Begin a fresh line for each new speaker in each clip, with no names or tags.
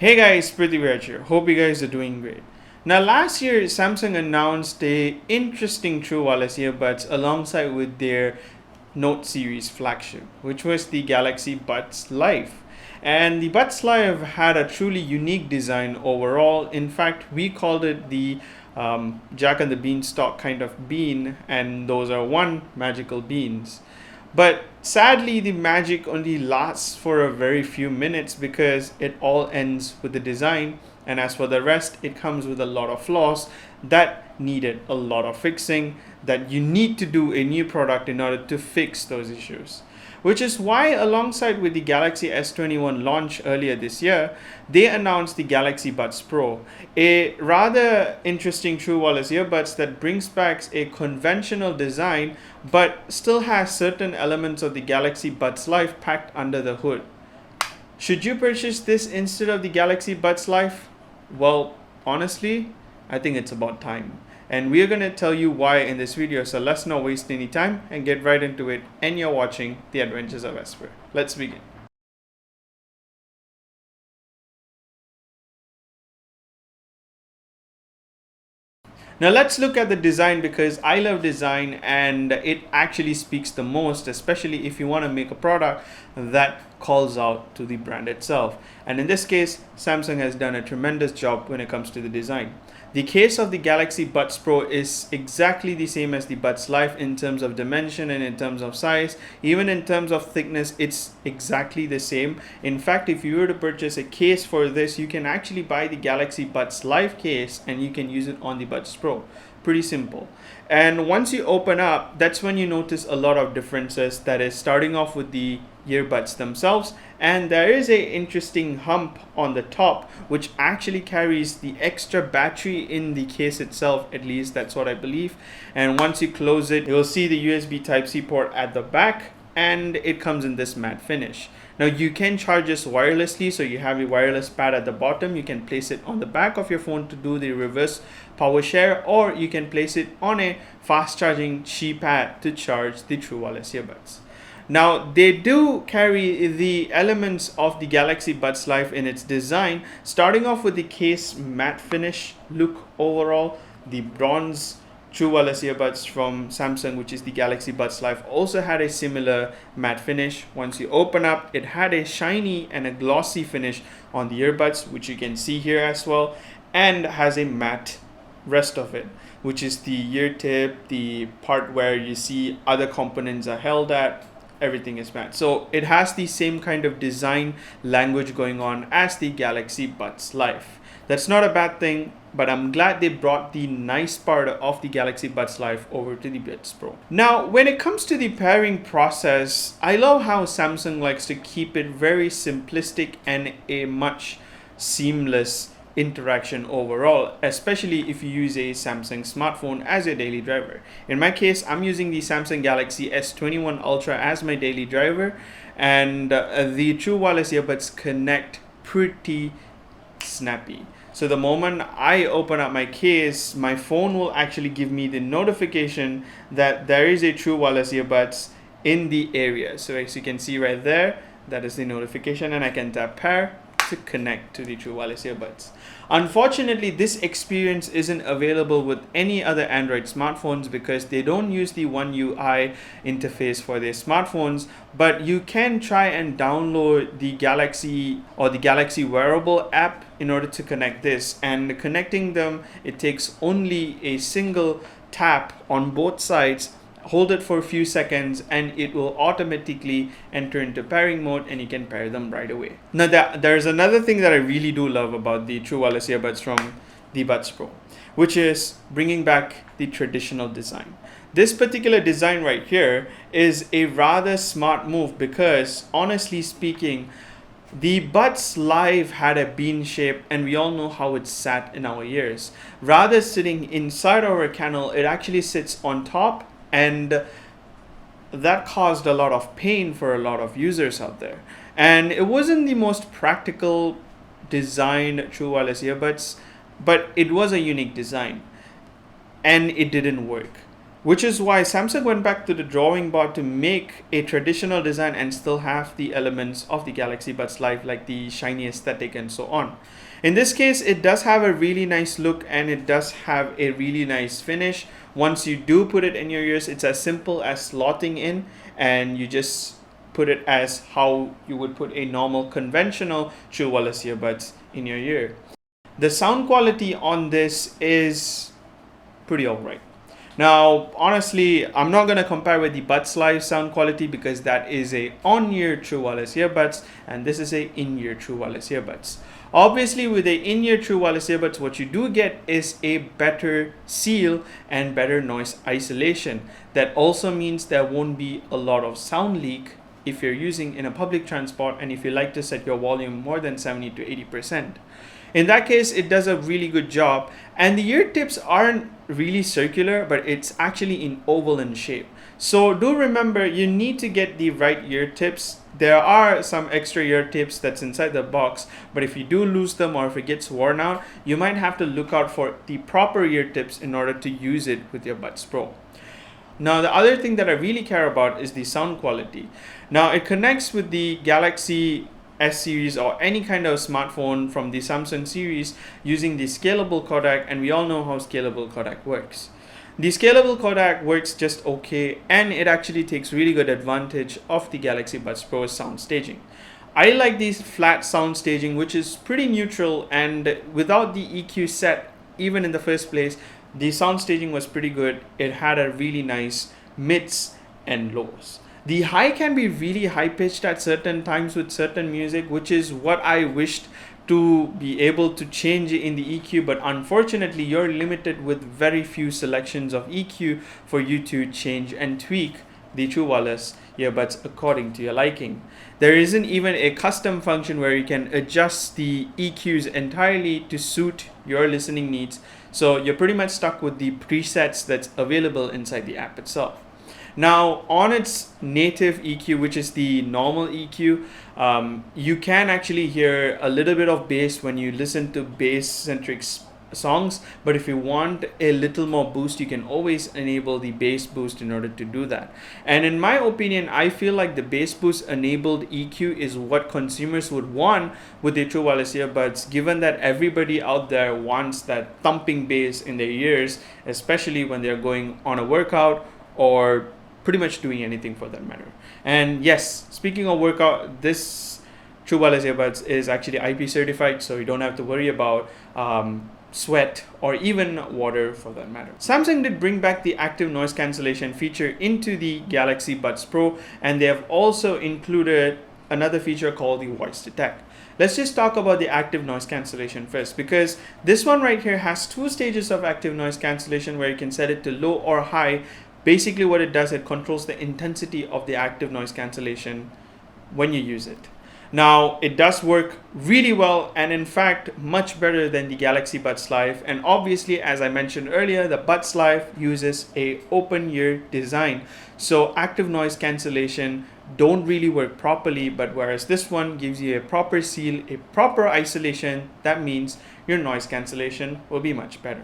Hey guys, Prithviraj here. Hope you guys are doing great. Now, last year Samsung announced a interesting True Wireless Earbuds alongside with their Note series flagship, which was the Galaxy Buds Live. And the Buds Live had a truly unique design overall. In fact, we called it the Jack and the Beanstalk kind of bean, and those are one magical beans. But sadly, the magic only lasts for a very few minutes because it all ends with the design. And as for the rest, it comes with a lot of flaws that needed a lot of fixing, that you need to do a new product in order to fix those issues. Which is why, alongside with the Galaxy S21 launch earlier this year, they announced the Galaxy Buds Pro, a rather interesting True Wireless earbuds that brings back a conventional design but still has certain elements of the Galaxy Buds Live packed under the hood. Should you purchase this instead of the Galaxy Buds Live? Well, honestly, I think it's about time. And we are going to tell you why in this video, so let's not waste any time and get right into it. And you're watching The Adventures of Vesper. Let's begin. Now let's look at the design, because I love design and it actually speaks the most, especially if you want to make a product that calls out to the brand itself. And in this case, Samsung has done a tremendous job when it comes to the design. The case of the Galaxy Buds Pro is exactly the same as the Buds Live in terms of dimension and in terms of size. Even in terms of thickness, it's exactly the same. In fact, if you were to purchase a case for this, you can actually buy the Galaxy Buds Live case and you can use it on the Buds Pro. Pretty simple. And once you open up, that's when you notice a lot of differences. That is, starting off with the earbuds themselves, and there is a interesting hump on the top which actually carries the extra battery in the case itself. At least that's what I believe. And once you close it, you'll see the USB Type-C port at the back, and it comes in this matte finish. Now you can charge this wirelessly, so you have a wireless pad at the bottom. You can place it on the back of your phone to do the reverse power share, or you can place it on a fast charging Qi pad to charge the True Wireless earbuds. Now they do carry the elements of the Galaxy Buds Live in its design, starting off with the case matte finish look overall. The bronze True Wireless earbuds from Samsung, which is the Galaxy Buds Live, also had a similar matte finish. Once you open up, it had a shiny and a glossy finish on the earbuds, which you can see here as well, and has a matte rest of it, which is the ear tip, the part where you see other components are held at. Everything is matte. So it has the same kind of design language going on as the Galaxy Buds Live. That's not a bad thing, but I'm glad they brought the nice part of the Galaxy Buds Live over to the Buds Pro. Now, when it comes to the pairing process, I love how Samsung likes to keep it very simplistic and a much seamless interaction overall, especially if you use a Samsung smartphone as your daily driver. In my case, I'm using the Samsung Galaxy S21 Ultra as my daily driver, and the True Wireless earbuds connect pretty snappy. So the moment I open up my case, my phone will actually give me the notification that there is a True Wireless earbuds in the area. So as you can see right there, that is the notification, and I can tap pair to connect to the True Wireless earbuds. Unfortunately, this experience isn't available with any other Android smartphones because they don't use the One UI interface for their smartphones, but you can try and download the Galaxy or the Galaxy Wearable app in order to connect this. And connecting them, it takes only a single tap on both sides. Hold it for a few seconds and it will automatically enter into pairing mode, and you can pair them right away. Now there's another thing that I really do love about the True Wireless earbuds from the Buds Pro, which is bringing back the traditional design. This particular design right here is a rather smart move because, honestly speaking, the Buds Live had a bean shape, and we all know how it sat in our ears. Rather sitting inside our canal, it actually sits on top, and that caused a lot of pain for a lot of users out there. And it wasn't the most practical design True Wireless earbuds, but it was a unique design, and it didn't work. which is why Samsung went back to the drawing board to make a traditional design and still have the elements of the Galaxy Buds Live, like the shiny aesthetic and so on. In this case, it does have a really nice look and it does have a really nice finish. Once you do put it in your ears, it's as simple as slotting in, and you just put it as how you would put a normal conventional True Wireless earbuds in your ear. The sound quality on this is pretty alright. Now, honestly, I'm not going to compare with the Buds Live sound quality because that is a on-ear True Wireless earbuds and this is a in-ear True Wireless earbuds. Obviously, with a in-ear True Wireless earbuds, what you do get is a better seal and better noise isolation. That also means there won't be a lot of sound leak if you're using in a public transport and if you like to set your volume more than 70 to 80%. In that case, it does a really good job, and the ear tips aren't really circular, but it's actually in oval in shape. So do remember, you need to get the right ear tips. There are some extra ear tips that's inside the box, but if you do lose them or if it gets worn out, you might have to look out for the proper ear tips in order to use it with your Buds Pro. Now, the other thing that I really care about is the sound quality. Now, it connects with the Galaxy S series or any kind of smartphone from the Samsung series using the scalable codec, and we all know how scalable codec works. The scalable codec works just okay, and it actually takes really good advantage of the Galaxy Buds Pro sound staging. I like this flat sound staging, which is pretty neutral, and without the EQ set, even in the first place, the sound staging was pretty good. It had a really nice mids and lows. The high can be really high pitched at certain times with certain music, which is what I wished to be able to change in the EQ, but unfortunately you're limited with very few selections of EQ for you to change and tweak the True Wireless earbuds according to your liking. There isn't even a custom function where you can adjust the EQs entirely to suit your listening needs, so you're pretty much stuck with the presets that's available inside the app itself. Now, on its native EQ, which is the normal EQ, you can actually hear a little bit of bass when you listen to bass-centric songs, but if you want a little more boost, you can always enable the bass boost in order to do that. And in my opinion, I feel like the bass boost enabled EQ is what consumers would want with the True Wireless earbuds, given that everybody out there wants that thumping bass in their ears, especially when they're going on a workout or pretty much doing anything for that matter. And yes, speaking of workout, this True Wireless earbuds is actually IP certified, so you don't have to worry about sweat or even water for that matter. Samsung did bring back the active noise cancellation feature into the Galaxy Buds Pro, and they have also included another feature called the voice detect. Let's just talk about the active noise cancellation first, because this one right here has two stages of active noise cancellation where you can set it to low or high. Basically what it does, it controls the intensity of the active noise cancellation when you use it. Now, it does work really well, and in fact much better than the Galaxy Buds Live. And obviously, as I mentioned earlier, the Buds Live uses a open ear design, so active noise cancellation don't really work properly, but whereas this one gives you a proper seal, a proper isolation, that means your noise cancellation will be much better.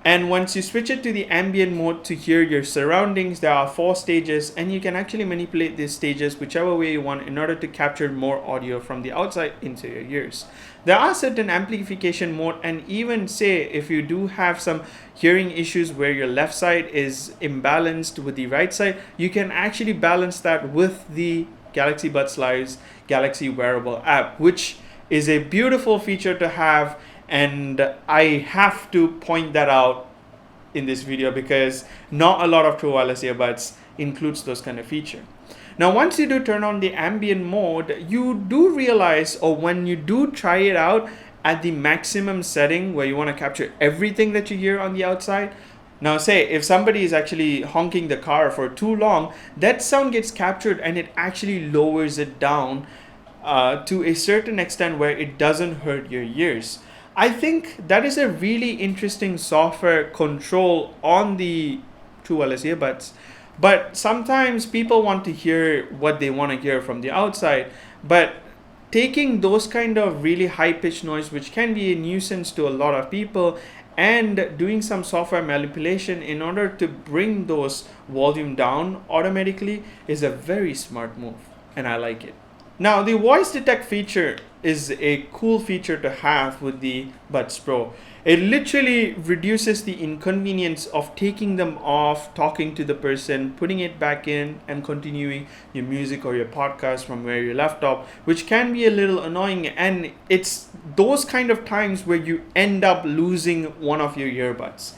And once you switch it to the ambient mode to hear your surroundings, there are 4 stages, and you can actually manipulate these stages whichever way you want in order to capture more audio from the outside into your ears. There are certain amplification mode, and even say if you do have some hearing issues where your left side is imbalanced with the right side, you can actually balance that with the Galaxy Buds Live's Galaxy Wearable app, which is a beautiful feature to have. And I have to point that out in this video because not a lot of True Wireless earbuds includes those kind of feature. Now, once you do turn on the ambient mode, you do realize, or when you do try it out at the maximum setting where you want to capture everything that you hear on the outside. Now, say if somebody is actually honking the car for too long, that sound gets captured and it actually lowers it down to a certain extent where it doesn't hurt your ears. I think that is a really interesting software control on the True Wireless earbuds, but sometimes people want to hear what they want to hear from the outside, but taking those kind of really high-pitched noise, which can be a nuisance to a lot of people, and doing some software manipulation in order to bring those volume down automatically is a very smart move, and I like it. Now, the voice detect feature is a cool feature to have with the Buds Pro. It literally reduces the inconvenience of taking them off, talking to the person, putting it back in, and continuing your music or your podcast from where you left off, which can be a little annoying. And it's those kind of times where you end up losing one of your earbuds.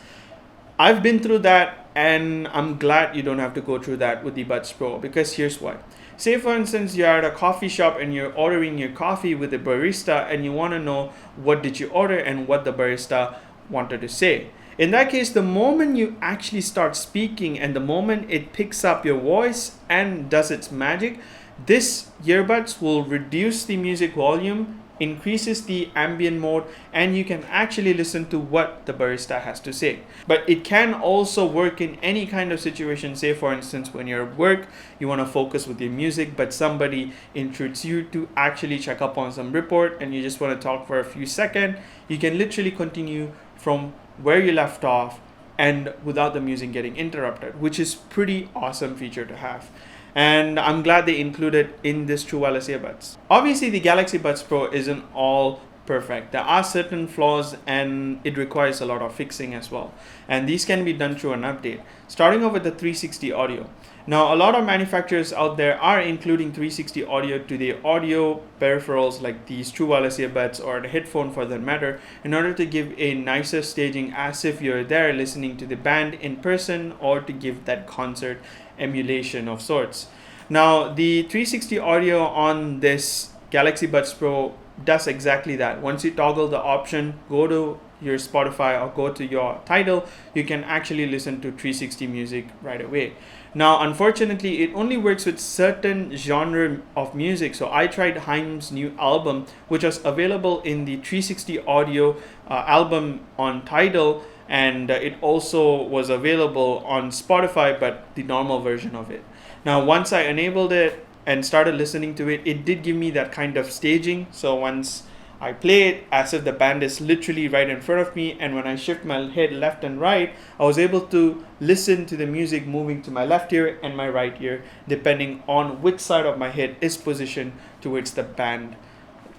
I've been through that, and I'm glad you don't have to go through that with the Buds Pro, because here's why. Say for instance you're at a coffee shop and you're ordering your coffee with the barista, and you want to know what did you order and what the barista wanted to say. In that case, the moment you actually start speaking and the moment it picks up your voice and does its magic, this earbuds will reduce the music volume, increases the ambient mode, and you can actually listen to what the barista has to say. But it can also work in any kind of situation. Say for instance when you're at work, you want to focus with your music, but somebody intrudes you to actually check up on some report and you just want to talk for a few seconds. You can literally continue from where you left off and without the music getting interrupted, which is pretty awesome feature to have. And I'm glad they included in this True Wireless Earbuds. Obviously, the Galaxy Buds Pro isn't all perfect. There are certain flaws and it requires a lot of fixing as well. And these can be done through an update. Starting off with the 360 audio. Now, a lot of manufacturers out there are including 360 audio to their audio peripherals like these True Wireless Earbuds or the headphone for that matter, in order to give a nicer staging as if you're there listening to the band in person, or to give that concert emulation of sorts. Now, the 360 audio on this Galaxy Buds Pro does exactly that. Once you toggle the option, go to your Spotify or go to your Tidal, you can actually listen to 360 music right away. Now, unfortunately, it only works with certain genre of music. So I tried Haim's new album, which was available in the 360 audio album on Tidal, and it also was available on Spotify, but the normal version of it. Now, once I enabled it and started listening to it, it did give me that kind of staging. So once I play it as if the band is literally right in front of me, and when I shift my head left and right, I was able to listen to the music moving to my left ear and my right ear, depending on which side of my head is positioned towards the band,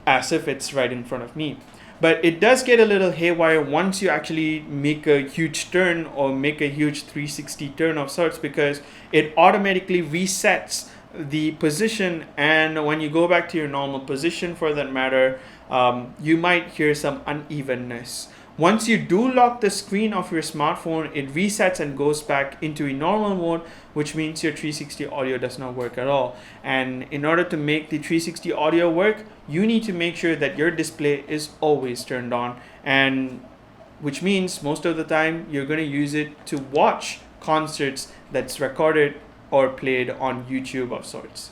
as if it's right in front of me. But it does get a little haywire once you actually make a huge turn or make a huge 360 turn of sorts, because it automatically resets the position, and when you go back to your normal position for that matter, you might hear some unevenness. Once you do lock the screen of your smartphone, it resets and goes back into a normal mode, which means your 360 audio does not work at all. And in order to make the 360 audio work, you need to make sure that your display is always turned on, and which means most of the time you're going to use it to watch concerts that's recorded or played on YouTube of sorts.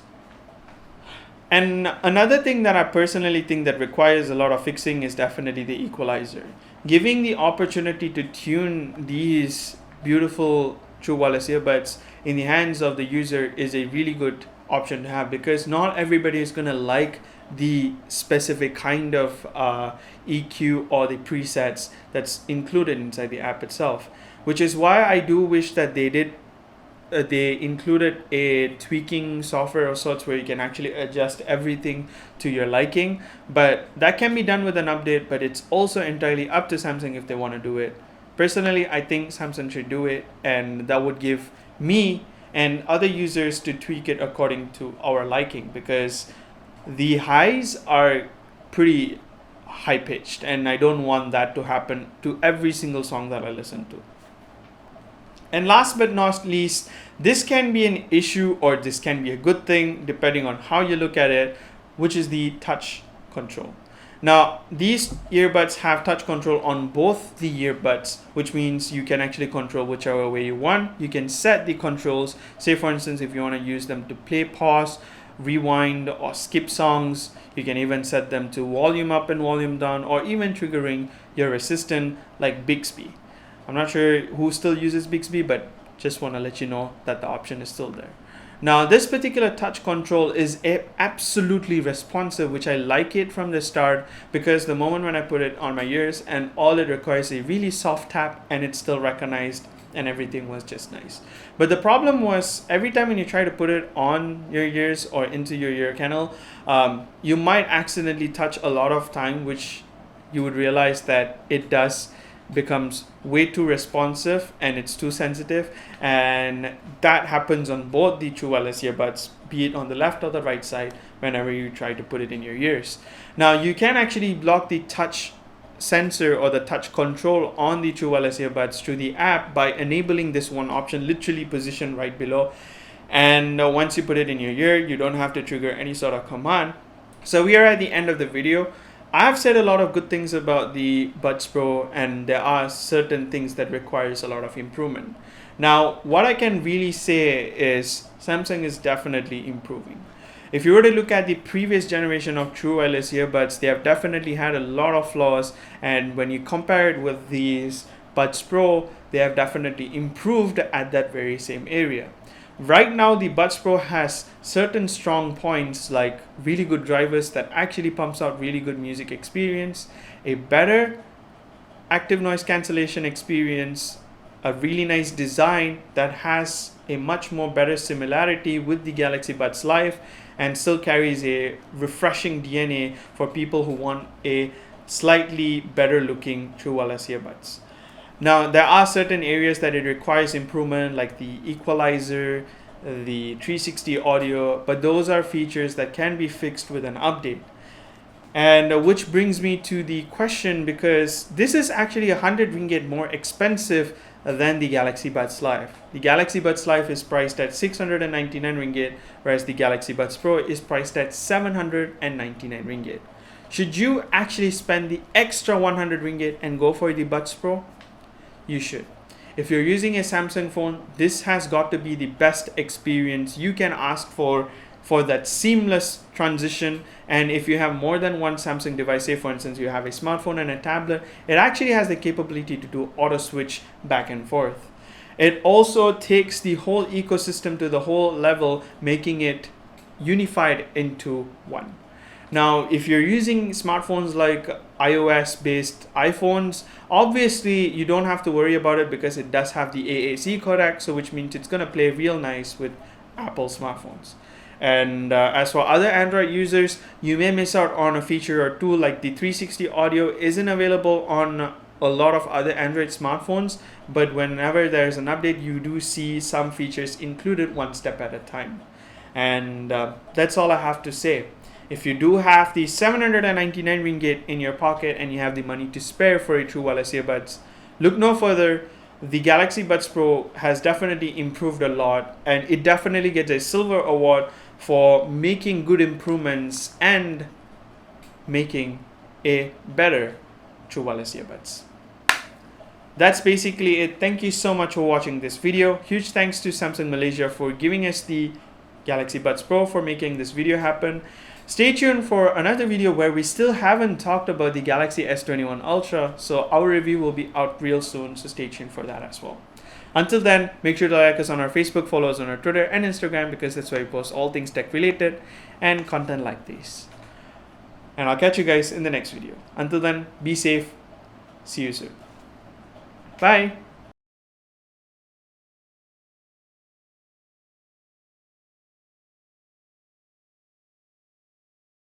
And another thing that I personally think that requires a lot of fixing is definitely the equalizer. Giving the opportunity to tune these beautiful True Wireless Earbuds in the hands of the user is a really good option to have, because not everybody is going to like the specific kind of EQ or the presets that's included inside the app itself, which is why I do wish that they included a tweaking software of sorts where you can actually adjust everything to your liking. But that can be done with an update, but it's also entirely up to Samsung if they want to do it. Personally, I think Samsung should do it, and that would give me and other users to tweak it according to our liking, because the highs are pretty high pitched, and I don't want that to happen to every single song that I listen to. And last but not least, this can be an issue or this can be a good thing depending on how you look at it, which is the touch control. Now, these earbuds have touch control on both the earbuds, which means you can actually control whichever way you want. You can set the controls. Say for instance, if you want to use them to play, pause, rewind, or skip songs. You can even set them to volume up and volume down, or even triggering your assistant like Bixby. I'm not sure who still uses Bixby, but just want to let you know that the option is still there. Now, this particular touch control is absolutely responsive, which I like it from the start, because the moment when I put it on my ears, and all it requires is a really soft tap and it's still recognized, and everything was just nice. But the problem was every time when you try to put it on your ears or into your ear canal, you might accidentally touch a lot of time, which you would realize that it does becomes way too responsive and it's too sensitive, and that happens on both the True Wireless earbuds, be it on the left or the right side, whenever you try to put it in your ears. Now, you can actually block the touch sensor or the touch control on the True Wireless earbuds through the app by enabling this one option, literally positioned right below. And once you put it in your ear, you don't have to trigger any sort of command. So we are at the end of the video. I've said a lot of good things about the Buds Pro, and there are certain things that requires a lot of improvement. Now, what I can really say is Samsung is definitely improving. If you were to look at the previous generation of True Wireless earbuds, they have definitely had a lot of flaws, and when you compare it with these Buds Pro, they have definitely improved at that very same area. Right now, the Buds Pro has certain strong points like really good drivers that actually pumps out really good music experience, a better active noise cancellation experience, a really nice design that has a much more better similarity with the Galaxy Buds Live, and still carries a refreshing DNA for people who want a slightly better looking True Wireless earbuds. Now, there are certain areas that it requires improvement, like the equalizer, the 360 audio, but those are features that can be fixed with an update. And which brings me to the question, because this is actually 100 ringgit more expensive than the Galaxy Buds Live. The Galaxy Buds Live is priced at 699 ringgit, whereas the Galaxy Buds Pro is priced at 799 ringgit. Should you actually spend the extra 100 ringgit and go for the Buds Pro? You should. If you're using a Samsung phone, this has got to be the best experience you can ask for that seamless transition. And if you have more than one Samsung device, say for instance you have a smartphone and a tablet, it actually has the capability to do auto switch back and forth. It also takes the whole ecosystem to the whole level, making it unified into one. Now, if you're using smartphones like iOS based iPhones, obviously you don't have to worry about it because it does have the AAC codec, so which means it's going to play real nice with Apple smartphones. And as for other Android users, you may miss out on a feature or two, like the 360 audio isn't available on a lot of other Android smartphones, but whenever there's an update, you do see some features included one step at a time. And that's all I have to say. If you do have the 799 ringgit in your pocket and you have the money to spare for a True Wireless earbuds, look no further. The Galaxy Buds Pro has definitely improved a lot, and it definitely gets a silver award for making good improvements and making a better True Wireless earbuds. That's basically it. Thank you so much for watching this video. Huge thanks to Samsung Malaysia for giving us the Galaxy Buds Pro, for making this video happen. Stay tuned for another video where we still haven't talked about the Galaxy S21 Ultra, so our review will be out real soon, so stay tuned for that as well. Until then, make sure to like us on our Facebook, follow us on our Twitter and Instagram, because that's where we post all things tech related and content like this. And I'll catch you guys in the next video. Until then, be safe. See you soon. Bye.